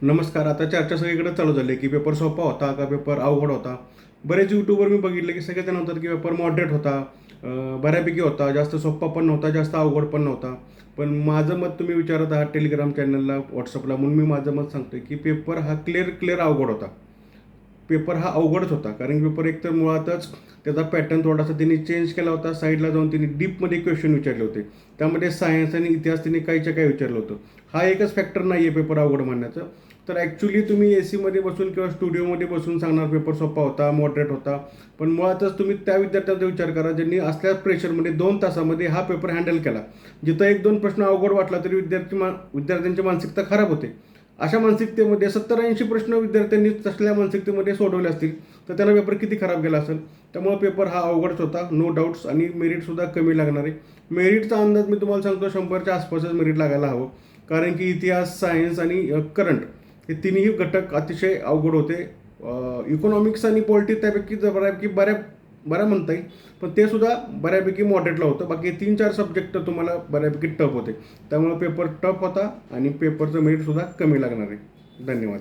नमस्कार. आता चर्चा सगळीकडे चालू झाली आहे की पेपर सोपा होता का पेपर अवघड होता. बरेच यूट्यूबवर मी बघितले की सगळेजण म्हणतात की पेपर मॉडरेट होता, बऱ्यापैकी होता, जास्त सोपा पण नव्हता, जास्त अवघड पण नव्हता. पण माझं मत तुम्ही विचारत आहात टेलिग्राम चॅनलला, व्हॉट्सअपला, म्हणून मी माझं मत सांगतोय की पेपर हा क्लिअर अवघड होता. पेपर हा अवघडच होता, कारण पेपर एकतर मुळातच त्याचा पॅटर्न थोडासा त्यांनी चेंज केला होता. साईडला जाऊन त्यांनी डीपमध्ये क्वेश्चन विचारले होते. त्यामध्ये सायन्स आणि इतिहास त्यांनी काहीच्या काही विचारलं होतं. हा एकच फॅक्टर नाही आहे पेपर अवघड म्हणण्याचं. तर ॲक्च्युली तुम्ही ए सीमध्ये बसून किंवा स्टुडिओमध्ये बसून सांगणार पेपर सोपा होता, मॉडरेट होता. पण मुळातच तुम्ही त्या विद्यार्थ्यांचा विचार करा ज्यांनी असल्या प्रेशरमध्ये 2 तासामध्ये हा पेपर हँडल केला. जिथं 1-2 प्रश्न अवघड वाटला तरी विद्यार्थ्यांची मानसिकता खराब होते. अशा मानसिकतेमध्ये 70-80 प्रश्न विद्यार्थ्यांनी तसल्या मानसिकतेमध्ये सोडवले असतील तर त्यांना पेपर किती खराब गेला असेल. त्यामुळे पेपर हा अवघडच होता, नो डाऊट्स. आणि मेरिटसुद्धा कमी लागणार आहे. मेरिटचा अंदाज मी तुम्हाला सांगतो 100च्या आसपासच मेरिट लागायला हवं. कारण की इतिहास, सायन्स आणि करंट हे तिन्ही घटक अतिशय अवघड होते. इकॉनॉमिक्स आणि पॉलिटिक्स त्यापैकी बऱ्या म्हणता येईल. पण ते सुद्धा बऱ्यापैकी मॉडरेटला होतं. बाकी 3-4 सब्जेक्ट तुम्हाला बऱ्यापैकी टफ होते. त्यामुळे पेपर टफ होता आणि पेपरचं मेरिटसुद्धा कमी लागणार आहे. धन्यवाद.